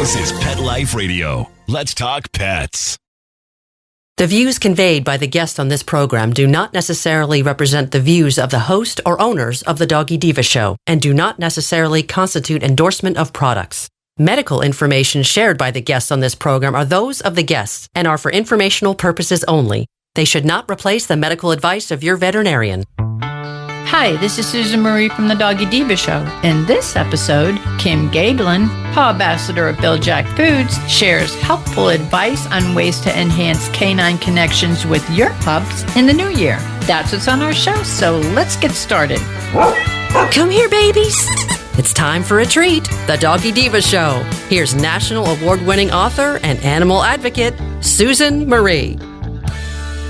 This is Pet Life Radio. Let's talk pets. The views conveyed by the guests on this program do not necessarily represent the views of the host or owners of the Doggy Diva Show and do not necessarily constitute endorsement of products. Medical information shared by the guests on this program are those of the guests and are for informational purposes only. They should not replace the medical advice of your veterinarian. Hi, this is Susan Marie from the Doggy Diva Show. In this episode, Kim Gaebelein, Pawbassador of Bil-Jac Foods, shares helpful advice on ways to enhance canine connections with your pups in the new year. That's what's on our show, so let's get started. Come here, babies. It's time for a treat, the Doggy Diva Show. Here's national award-winning author and animal advocate, Susan Marie.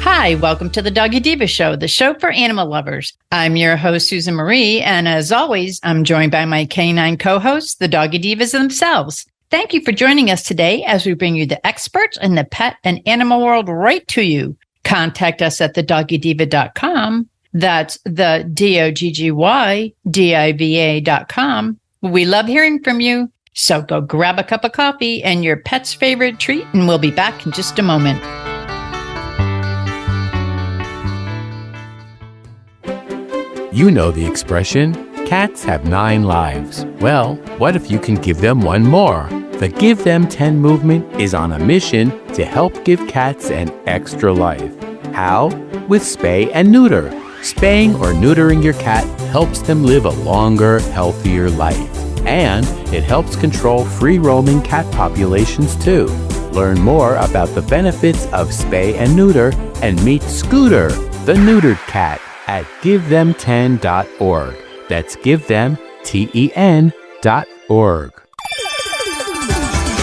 Hi, welcome to the Doggy Diva Show, the show for animal lovers. I'm your host, Susan Marie, and as always, I'm joined by my canine co-hosts, the Doggy Divas themselves. Thank you for joining us today as we bring you the experts in the pet and animal world right to you. Contact us at thedoggydiva.com. That's the DOGGYDIVA.com. We love hearing from you, so go grab a cup of coffee and your pet's favorite treat, and we'll be back in just a moment. You know the expression, cats have 9 lives. Well, what if you can give them one more? The Give Them 10 movement is on a mission to help give cats an extra life. How? With spay and neuter. Spaying or neutering your cat helps them live a longer, healthier life. And it helps control free-roaming cat populations too. Learn more about the benefits of spay and neuter and meet Scooter, the neutered cat, at GiveThem10.org. That's GiveThem10.org.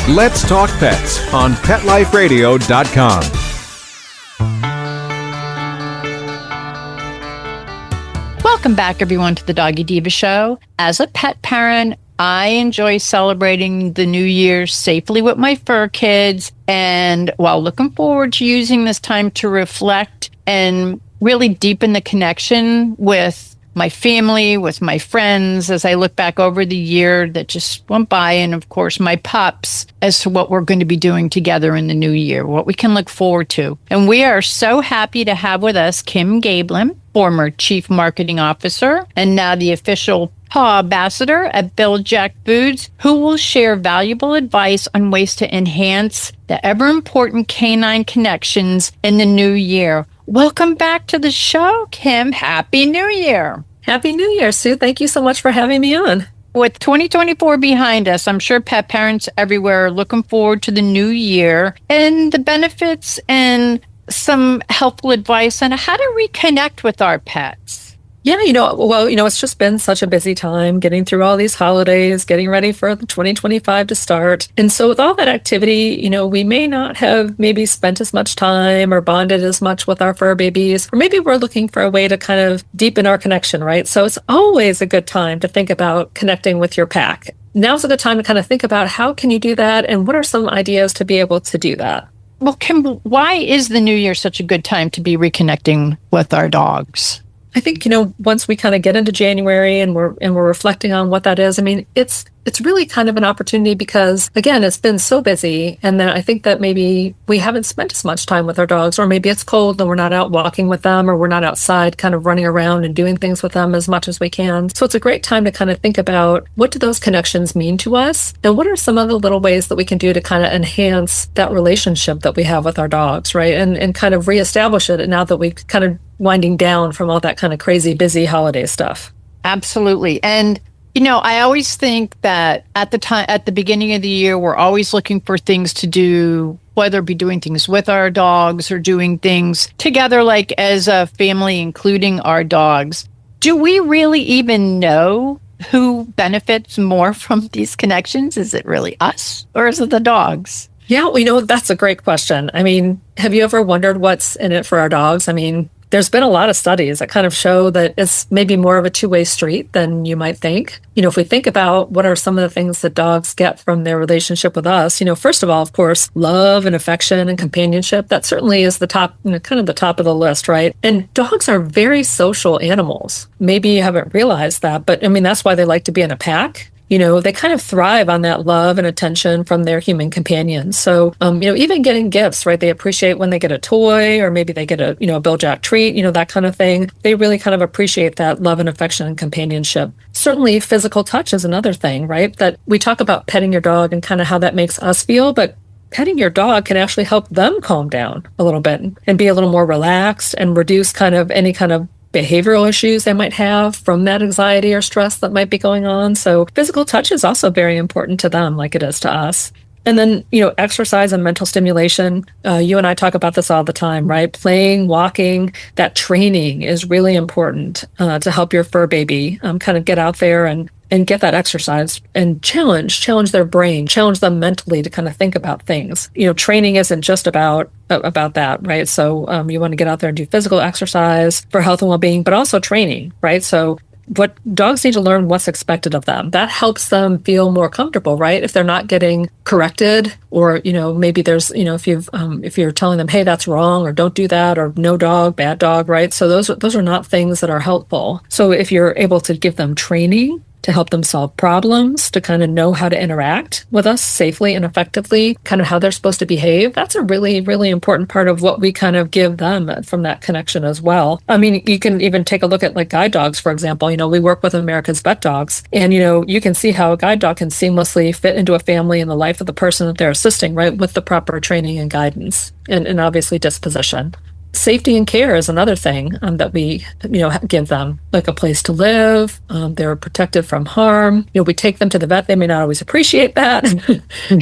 Let's talk pets on PetLifeRadio.com. Welcome back, everyone, to the Doggy Diva Show. As a pet parent, I enjoy celebrating the new year safely with my fur kids, and while looking forward to using this time to reflect and really deepen the connection with my family, with my friends, as I look back over the year that just went by, and of course my pups, as to what we're going to be doing together in the new year, what we can look forward to. And we are so happy to have with us Kim Gaebelein, former Chief Marketing Officer, and now the official Pawbassador at Bil-Jac Foods, who will share valuable advice on ways to enhance the ever-important canine connections in the new year. Welcome back to the show, Kim. Happy New Year. Happy New Year, Sue. Thank you so much for having me on. With 2024 behind us, I'm sure pet parents everywhere are looking forward to the new year and the benefits and some helpful advice on how to reconnect with our pets. Yeah, it's just been such a busy time getting through all these holidays, getting ready for 2025 to start. And so with all that activity, we may not have maybe spent as much time or bonded as much with our fur babies, or maybe we're looking for a way to kind of deepen our connection, right? So it's always a good time to think about connecting with your pack. Now's a good time to kind of think about how can you do that and what are some ideas to be able to do that? Well, Kim, why is the new year such a good time to be reconnecting with our dogs? I think, once we kind of get into January and we're reflecting on what that is, it's really kind of an opportunity because, again, it's been so busy. And then I think that maybe we haven't spent as much time with our dogs, or maybe it's cold and we're not out walking with them, or we're not outside kind of running around and doing things with them as much as we can. So it's a great time to kind of think about what do those connections mean to us? And what are some of the little ways that we can do to kind of enhance that relationship that we have with our dogs, right? And kind of reestablish it now that we've kind of winding down from all that kind of crazy, busy holiday stuff. Absolutely. And I always think that at the beginning of the year, we're always looking for things to do, whether it be doing things with our dogs or doing things together, like as a family, including our dogs. Do we really even know who benefits more from these connections? Is it really us or is it the dogs? Yeah, that's a great question. Have you ever wondered what's in it for our dogs? There's been a lot of studies that kind of show that it's maybe more of a two-way street than you might think. If we think about what are some of the things that dogs get from their relationship with us, first of all, of course, love and affection and companionship, that certainly is the top, kind of the top of the list, right? And dogs are very social animals. Maybe you haven't realized that, but that's why they like to be in a pack. they kind of thrive on that love and attention from their human companions. So, even getting gifts, right? They appreciate when they get a toy, or maybe they get a Bil-Jac treat, that kind of thing. They really kind of appreciate that love and affection and companionship. Certainly physical touch is another thing, right? That we talk about petting your dog and kind of how that makes us feel, but petting your dog can actually help them calm down a little bit and be a little more relaxed and reduce kind of any kind of behavioral issues they might have from that anxiety or stress that might be going on. So physical touch is also very important to them, like it is to us. And then, exercise and mental stimulation. You and I talk about this all the time, right? Playing, walking, that training is really important to help your fur baby kind of get out there and get that exercise and challenge their brain, challenge them mentally to kind of think about things. Training isn't just about that, right? So you want to get out there and do physical exercise for health and well-being, but also training, right? So what dogs need to learn what's expected of them. That helps them feel more comfortable, right? If they're not getting corrected, or maybe there's if you're telling them, hey, that's wrong, or don't do that, or no dog, bad dog, right? So those are not things that are helpful. So if you're able to give them training to help them solve problems, to kind of know how to interact with us safely and effectively, kind of how they're supposed to behave. That's a really, really important part of what we kind of give them from that connection as well. I mean, you can even take a look at like guide dogs, for example. We work with America's vet dogs, and, you can see how a guide dog can seamlessly fit into a family and the life of the person that they're assisting, right, with the proper training and guidance and obviously disposition. Safety and care is another thing that we, give them, like a place to live. They're protected from harm. We take them to the vet. They may not always appreciate that,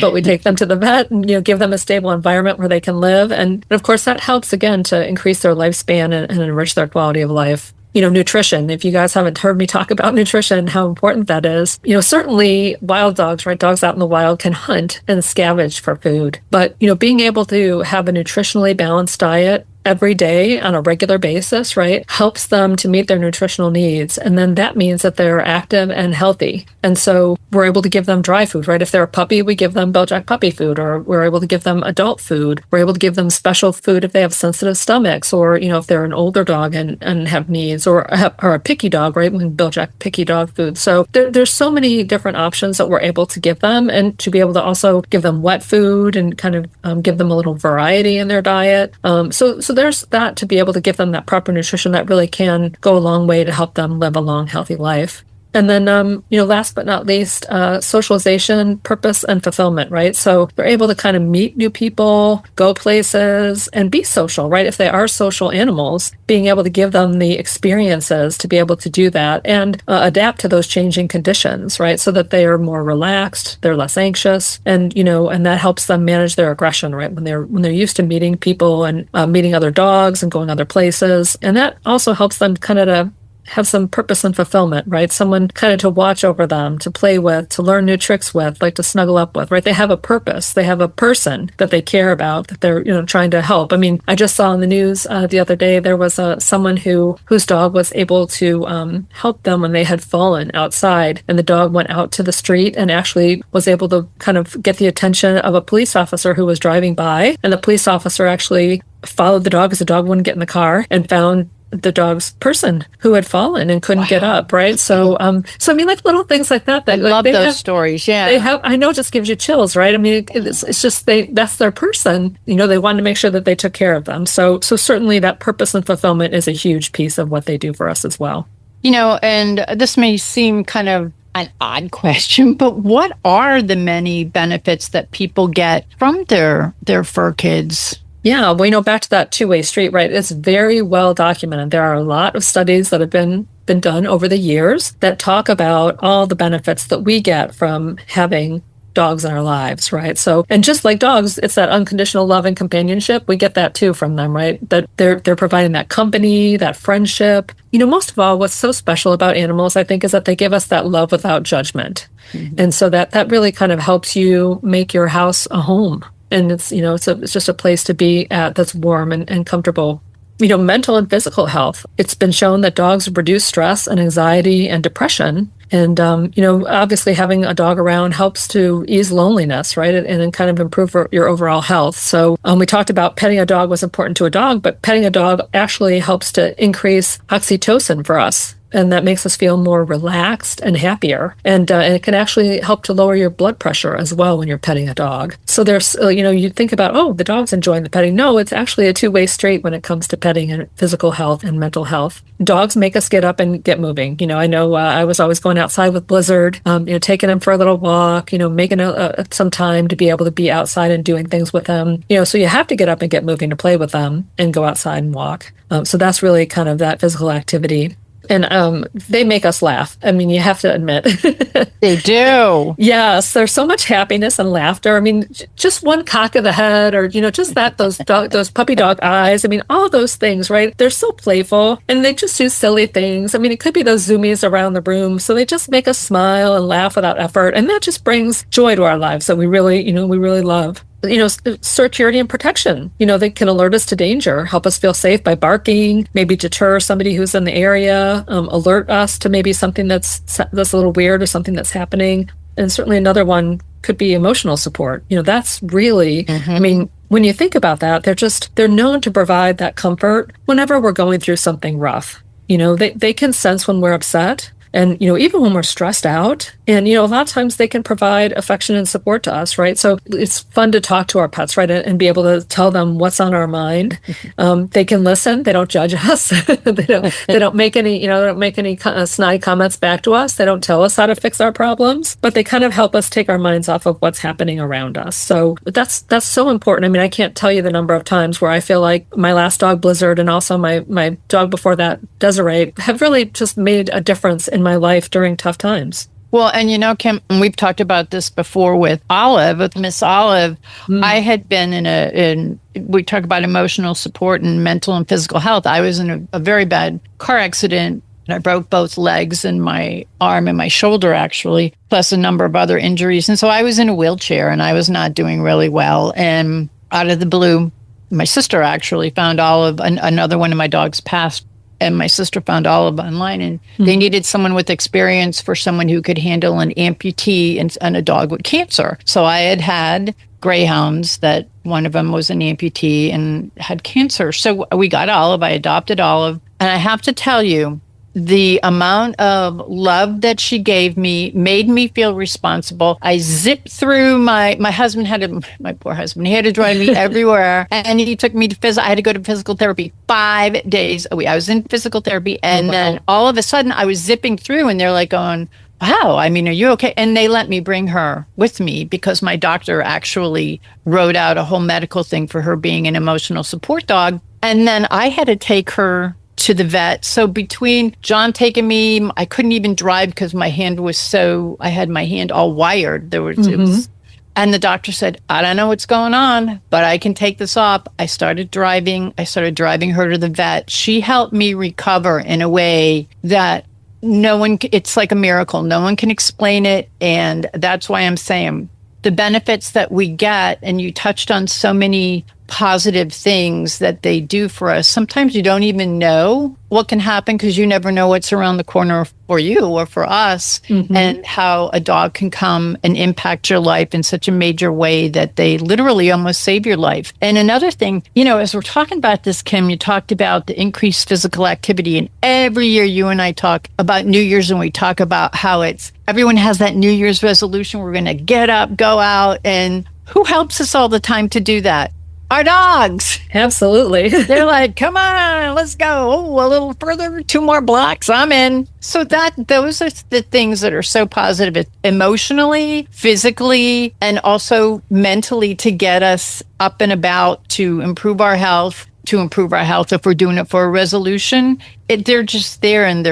but we take them to the vet and, give them a stable environment where they can live. And of course, that helps, again, to increase their lifespan and enrich their quality of life. Nutrition. If you guys haven't heard me talk about nutrition, how important that is. Certainly wild dogs, right? Dogs out in the wild can hunt and scavenge for food. But, being able to have a nutritionally balanced diet every day on a regular basis, right, helps them to meet their nutritional needs. And then that means that they're active and healthy. And so we're able to give them dry food, right? If they're a puppy, we give them Bil-Jac puppy food, or we're able to give them adult food. We're able to give them special food if they have sensitive stomachs, or, if they're an older dog and have needs, or a picky dog, right? We can Bil-Jac picky dog food. So there's so many different options that we're able to give them, and to be able to also give them wet food and kind of give them a little variety in their diet. So there's that, to be able to give them that proper nutrition that really can go a long way to help them live a long, healthy life. And then, last but not least, socialization, purpose, and fulfillment, right? So they're able to kind of meet new people, go places, and be social, right? If they are social animals, being able to give them the experiences to be able to do that and adapt to those changing conditions, right? So that they are more relaxed, they're less anxious, and, and that helps them manage their aggression, right? When they're used to meeting people and meeting other dogs and going other places. And that also helps them kind of to have some purpose and fulfillment, right? Someone kind of to watch over them, to play with, to learn new tricks with, like to snuggle up with, right? They have a purpose. They have a person that they care about, that they're, trying to help. I mean, I just saw in the news the other day, there was someone whose dog was able to help them when they had fallen outside, and the dog went out to the street and actually was able to kind of get the attention of a police officer who was driving by. And the police officer actually followed the dog, because the dog wouldn't get in the car, and found the dog's person who had fallen and couldn't get up, right? So I mean, like little things like that. I love those stories. Yeah, they have. I know, it just gives you chills, right? I mean, it's just that's their person. They wanted to make sure that they took care of them. So certainly that purpose and fulfillment is a huge piece of what they do for us as well. And this may seem kind of an odd question, but what are the many benefits that people get from their fur kids? Yeah, well, back to that two-way street, right? It's very well documented. There are a lot of studies that have been done over the years that talk about all the benefits that we get from having dogs in our lives, right? So, and just like dogs, it's that unconditional love and companionship. We get that too from them, right? That they're providing that company, that friendship. Most of all, what's so special about animals, I think, is that they give us that love without judgment. Mm-hmm. And so that really kind of helps you make your house a home. And it's, it's just a place to be at that's warm and comfortable. Mental and physical health. It's been shown that dogs reduce stress and anxiety and depression. And, obviously having a dog around helps to ease loneliness, right? And kind of improve your overall health. So we talked about petting a dog was important to a dog, but petting a dog actually helps to increase oxytocin for us. And that makes us feel more relaxed and happier. And it can actually help to lower your blood pressure as well when you're petting a dog. So there's, you think about, oh, the dog's enjoying the petting. No, it's actually a two-way street when it comes to petting and physical health and mental health. Dogs make us get up and get moving. I know I was always going outside with Blizzard, taking him for a little walk, making some time to be able to be outside and doing things with them. So you have to get up and get moving to play with them and go outside and walk. So that's really kind of that physical activity. And they make us laugh. I mean, you have to admit. They do. Yes, there's so much happiness and laughter. I mean, just one cock of the head, or just those puppy dog eyes. I mean, all those things, right? They're so playful, and they just do silly things. I mean, it could be those zoomies around the room, so they just make us smile and laugh without effort, and that just brings joy to our lives that we really love. Security and protection. They can alert us to danger, help us feel safe by barking, maybe deter somebody who's in the area, alert us to maybe something that's a little weird or something that's happening. And certainly another one could be emotional support. That's really, I mean, when you think about that, they're known to provide that comfort whenever we're going through something rough. They can sense when we're upset. And, even when we're stressed out, and, a lot of times they can provide affection and support to us, right? So it's fun to talk to our pets, right? And be able to tell them what's on our mind. They can listen. They don't judge us. They don't make any, snide comments back to us. They don't tell us how to fix our problems, but they kind of help us take our minds off of what's happening around us. So that's so important. I mean, I can't tell you the number of times where I feel like my last dog, Blizzard, and also my dog before that, Desiree, have really just made a difference in my life during tough times. Well, and Kim, we've talked about this before with Miss Olive. I had been we talk about emotional support and mental and physical health. I was in a very bad car accident, and I broke both legs and my arm and my shoulder, actually, plus a number of other injuries. And so I was in a wheelchair, and I was not doing really well. And out of the blue, my sister actually found Olive, another one of my dogs passed. And my sister found Olive online, and they needed someone with experience for someone who could handle an amputee and a dog with cancer. So I had greyhounds that one of them was an amputee and had cancer. So we got Olive. I adopted Olive. And I have to tell you, the amount of love that she gave me made me feel responsible. I zipped through my husband my poor husband, he had to drive me everywhere. And he took me to I had to go to physical therapy 5 days a week. I was in physical therapy. And then all of a sudden I was zipping through, and they're like going, wow, I mean, are you okay? And they let me bring her with me because my doctor actually wrote out a whole medical thing for her being an emotional support dog. And then I had to take her to the vet. So between John taking me, I couldn't even drive because my hand was I had my hand all wired. And the doctor said, I don't know what's going on, but I can take this off. I started driving her to the vet. She helped me recover in a way that it's like a miracle. No one can explain it. And that's why I'm saying the benefits that we get, and you touched on so many positive things that they do for us. Sometimes you don't even know what can happen because you never know what's around the corner for you or for us, and how a dog can come and impact your life in such a major way that they literally almost save your life. And another thing, as we're talking about this, Kim, you talked about the increased physical activity. And every year you and I talk about New Year's, and we talk about how everyone has that New Year's resolution. We're going to get up, go out. And who helps us all the time to do that? Our dogs. Absolutely. They're like, come on, let's go. Oh, a little further, 2 more blocks, I'm in. So those are the things that are so positive emotionally, physically, and also mentally to get us up and about to improve our health. If we're doing it for a resolution, they're just there, and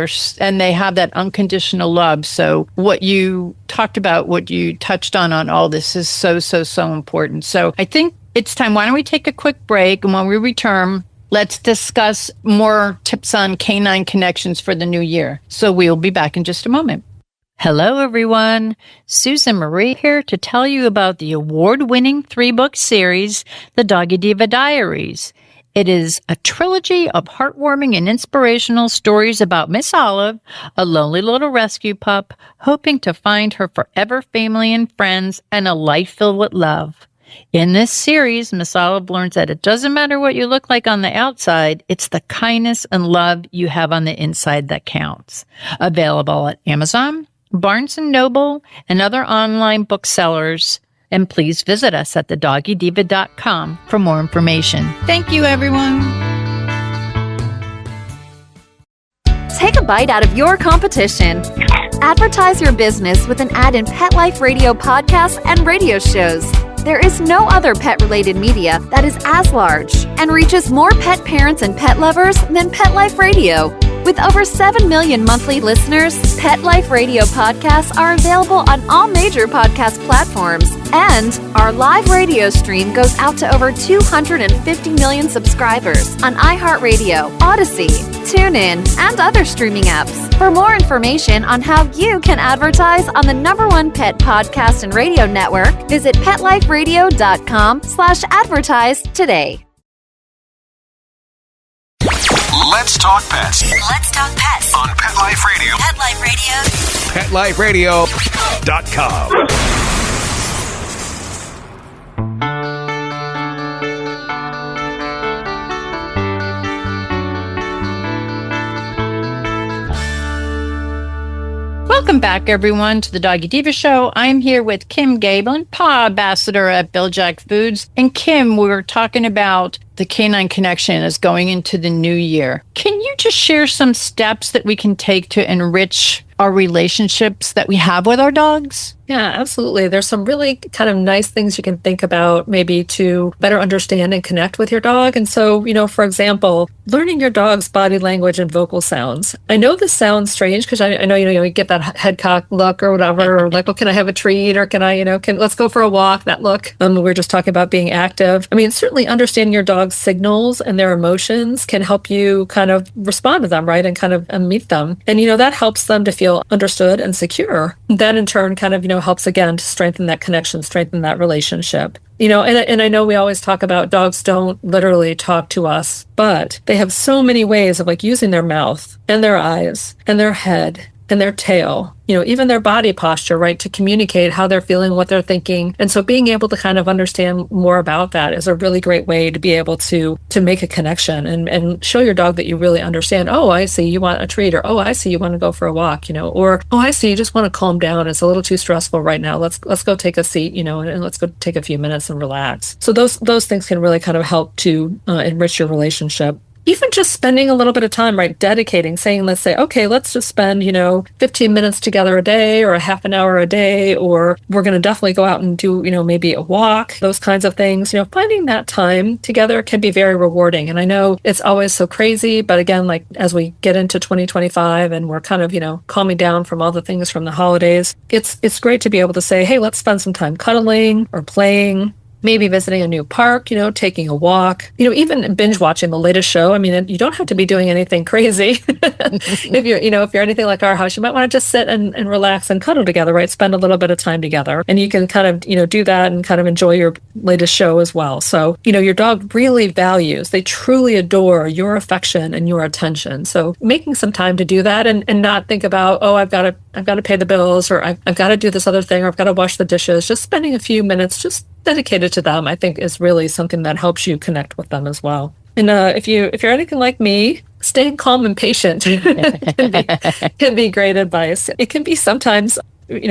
they have that unconditional love. So what you talked about, what you touched on all this is so, so, so important. So I think it's time. Why don't we take a quick break? And when we return, let's discuss more tips on canine connections for the new year. So we'll be back in just a moment. Hello, everyone. Susan Marie here to tell you about the award-winning 3-book series, The Doggy Diva Diaries. It is a trilogy of heartwarming and inspirational stories about Miss Olive, a lonely little rescue pup, hoping to find her forever family and friends and a life filled with love. In this series, Miss Olive learns that it doesn't matter what you look like on the outside, it's the kindness and love you have on the inside that counts. Available at Amazon, Barnes & Noble, and other online booksellers. And please visit us at thedoggydiva.com for more information. Thank you, everyone. Take a bite out of your competition. Advertise your business with an ad in Pet Life Radio podcasts and radio shows. There is no other pet-related media that is as large and reaches more pet parents and pet lovers than Pet Life Radio. With over 7 million monthly listeners, Pet Life Radio podcasts are available on all major podcast platforms. And our live radio stream goes out to over 250 million subscribers on iHeartRadio, Odyssey, TuneIn, and other streaming apps. For more information on how you can advertise on the #1 pet podcast and radio network, visit PetLifeRadio.com/advertise today. Let's talk pets. Let's talk pets On Pet Life Radio. Pet Life Radio. PetLifeRadio.com. Welcome back, everyone, to the Doggy Diva Show. I'm here with Kim Gaebelein, Pawbassador at Bil-Jac Foods. And Kim, we were talking about the canine connection is going into the new year. Can you just share some steps that we can take to enrich our relationships that we have with our dogs? Yeah, absolutely. There's some really kind of nice things you can think about maybe to better understand and connect with your dog. And so, for example, learning your dog's body language and vocal sounds. I know this sounds strange because I know, you get that head cock look or whatever, or like, well, can I have a treat? Or can I, let's go for a walk, that look. We were just talking about being active. I mean, certainly understanding your dog's signals and their emotions can help you kind of respond to them, right? And kind of meet them. And, that helps them to feel understood and secure. That in turn kind of, helps again to strengthen that connection, strengthen that relationship. And I know we always talk about dogs don't literally talk to us, but they have so many ways of like using their mouth and their eyes and their head and their tail, even their body posture, right, to communicate how they're feeling, what they're thinking. And so being able to kind of understand more about that is a really great way to be able to make a connection and show your dog that you really understand. Oh, I see you want a treat, or oh, I see you want to go for a walk, or oh, I see you just want to calm down. It's a little too stressful right now. Let's go take a seat, and let's go take a few minutes and relax. So those things can really kind of help to enrich your relationship. Even just spending a little bit of time, right, dedicating, saying, let's say, okay, let's just spend, 15 minutes together a day or a half an hour a day, or we're going to definitely go out and do, maybe a walk, those kinds of things. Finding that time together can be very rewarding. And I know it's always so crazy, but again, like as we get into 2025 and we're kind of, calming down from all the things from the holidays, it's great to be able to say, hey, let's spend some time cuddling or playing. Maybe visiting a new park, taking a walk, even binge watching the latest show. I mean, you don't have to be doing anything crazy. If you're anything like our house, you might want to just sit and relax and cuddle together, right? Spend a little bit of time together. And you can kind of, do that and kind of enjoy your latest show as well. So, your dog really values, they truly adore your affection and your attention. So making some time to do that and not think about, oh, I've got to pay the bills, or I've got to do this other thing, or I've got to wash the dishes. Just spending a few minutes, just dedicated to them, I think is really something that helps you connect with them as well. And if you're anything like me, staying calm and patient can be great advice. It can be sometimes,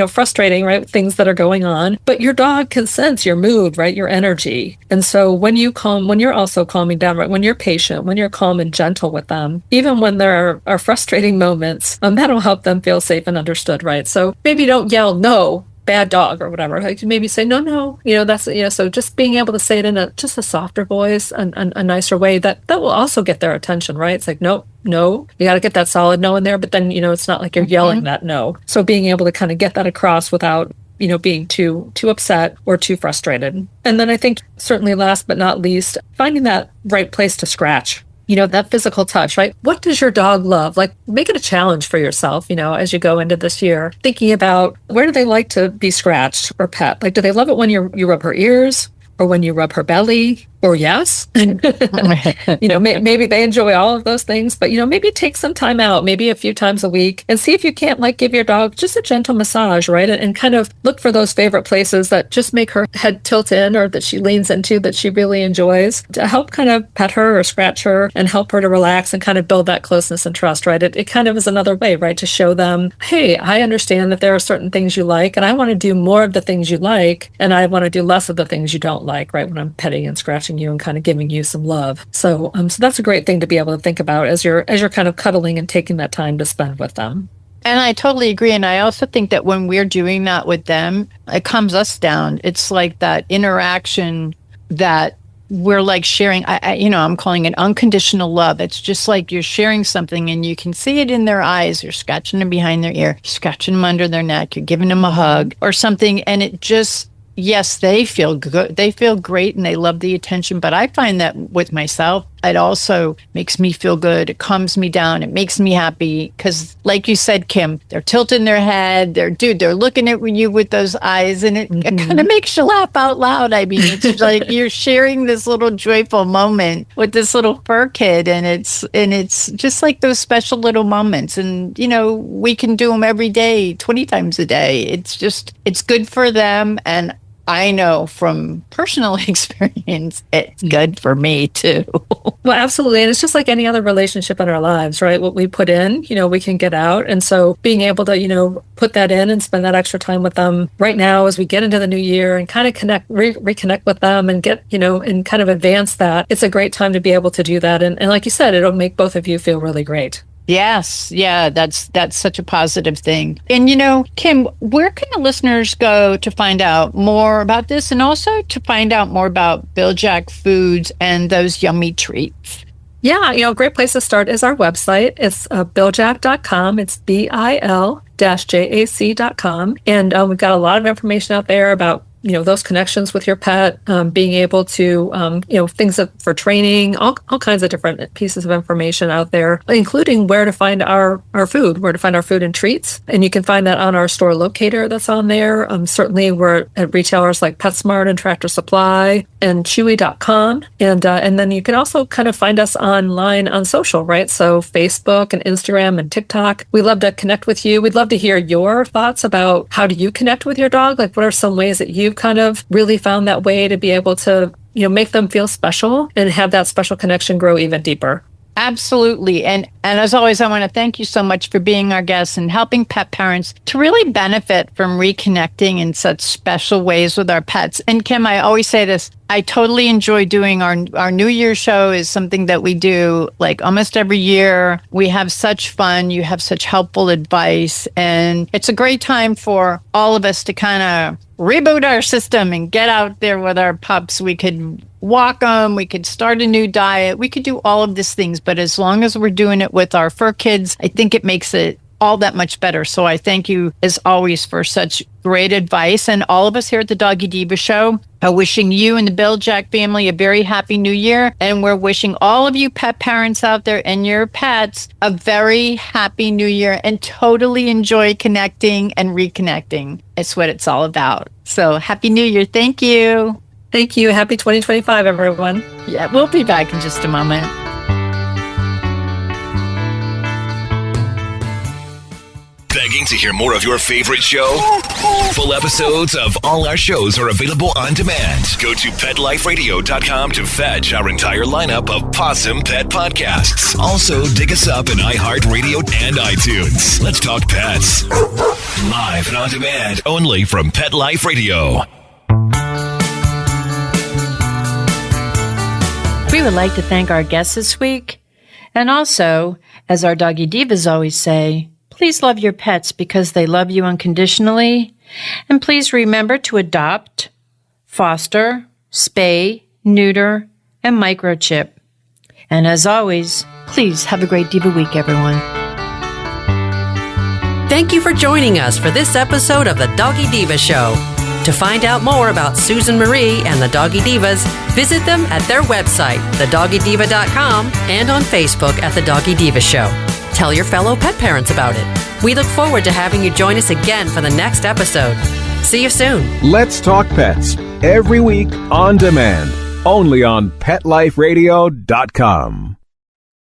frustrating, right? Things that are going on, but your dog can sense your mood, right? Your energy. And so when you're also calming down, right? When you're patient, when you're calm and gentle with them, even when there are frustrating moments, that'll help them feel safe and understood, right? So maybe don't yell, no, bad dog or whatever. Like maybe say, no, that's, so just being able to say it in just a softer voice and a nicer way that will also get their attention, right? It's like, no, you got to get that solid no in there, but then, it's not like you're yelling that no. So being able to kind of get that across without, being too upset or too frustrated. And then I think certainly last but not least, finding that right place to scratch. That physical touch, right? What does your dog love? Like, make it a challenge for yourself, as you go into this year, thinking about where do they like to be scratched or pet? Like, do they love it when you rub her ears? or when you rub her belly, or yes. Maybe they enjoy all of those things, but, maybe take some time out, maybe a few times a week, and see if you can't give your dog just a gentle massage, right? And kind of look for those favorite places that just make her head tilt in, or that she leans into, that she really enjoys, to help kind of pet her or scratch her and help her to relax and kind of build that closeness and trust, right? It kind of is another way, right, to show them, hey, I understand that there are certain things you like, and I want to do more of the things you like, and I want to do less of the things you don't like, right, when I'm petting and scratching you and kind of giving you some love. So that's a great thing to be able to think about as you're kind of cuddling and taking that time to spend with them. And I totally agree. And I also think that when we're doing that with them, it calms us down. It's like that interaction that we're sharing. I'm calling it unconditional love. It's just like you're sharing something and you can see it in their eyes. You're scratching them behind their ear, you're scratching them under their neck, you're giving them a hug or something. And it just, yes, they feel good. They feel great and they love the attention. But I find that with myself, it also makes me feel good. It calms me down. It makes me happy. Because like you said, Kim, they're tilting their head. They're looking at you with those eyes. And it kind of makes you laugh out loud. I mean, it's like you're sharing this little joyful moment with this little fur kid. And it's just like those special little moments. And, we can do them every day, 20 times a day. It's good for them. And I know from personal experience, it's good for me too. Well, absolutely. And it's just like any other relationship in our lives, right? What we put in, we can get out. And so being able to, put that in and spend that extra time with them right now as we get into the new year and kind of reconnect with them and get, and kind of advance that. It's a great time to be able to do that. And like you said, it'll make both of you feel really great. Yes. Yeah, that's such a positive thing. And, Kim, where can the listeners go to find out more about this and also to find out more about Bil-Jac Foods and those yummy treats? Yeah, a great place to start is our website. It's Bil-Jac.com. It's BIL-JAC.com. And we've got a lot of information out there about those connections with your pet, being able to, things for training, all kinds of different pieces of information out there, including where to find our food and treats. And you can find that on our store locator that's on there. Certainly we're at retailers like PetSmart and Tractor Supply and Chewy.com. And then you can also kind of find us online on social, right? So Facebook and Instagram and TikTok. We love to connect with you. We'd love to hear your thoughts about how do you connect with your dog? What are some ways that you've kind of really found that way to be able to, make them feel special and have that special connection grow even deeper? Absolutely. And as always, I want to thank you so much for being our guest and helping pet parents to really benefit from reconnecting in such special ways with our pets. And Kim, I always say this, I totally enjoy doing our New Year's show is something that we do almost every year. We have such fun. You have such helpful advice. And it's a great time for all of us to kind of reboot our system and get out there with our pups. We could walk them. We could start a new diet. We could do all of these things. But as long as we're doing it with our fur kids, I think it makes it all that much better. So I thank you, as always, for such great advice. And all of us here at the Doggy Diva Show are wishing you and the Bil-Jac family a very happy new year. And we're wishing all of you pet parents out there and your pets a very happy new year and totally enjoy connecting and reconnecting. It's what it's all about. So happy new year. Thank you. Thank you. Happy 2025, everyone. Yeah, we'll be back in just a moment. Begging to hear more of your favorite show? Full episodes of all our shows are available on demand. Go to PetLifeRadio.com to fetch our entire lineup of Possum Pet podcasts. Also, dig us up in iHeartRadio and iTunes. Let's talk pets. Live and on demand, only from Pet Life Radio. We would like to thank our guests this week. And also, as our Doggy Divas always say, please love your pets because they love you unconditionally. And please remember to adopt, foster, spay, neuter, and microchip. And as always, please have a great Diva week, everyone. Thank you for joining us for this episode of the Doggy Diva Show. To find out more about Susan Marie and the Doggy Divas, visit them at their website, thedoggydiva.com, and on Facebook at The Doggy Diva Show. Tell your fellow pet parents about it. We look forward to having you join us again for the next episode. See you soon. Let's talk pets. every week on demand, only on PetLifeRadio.com.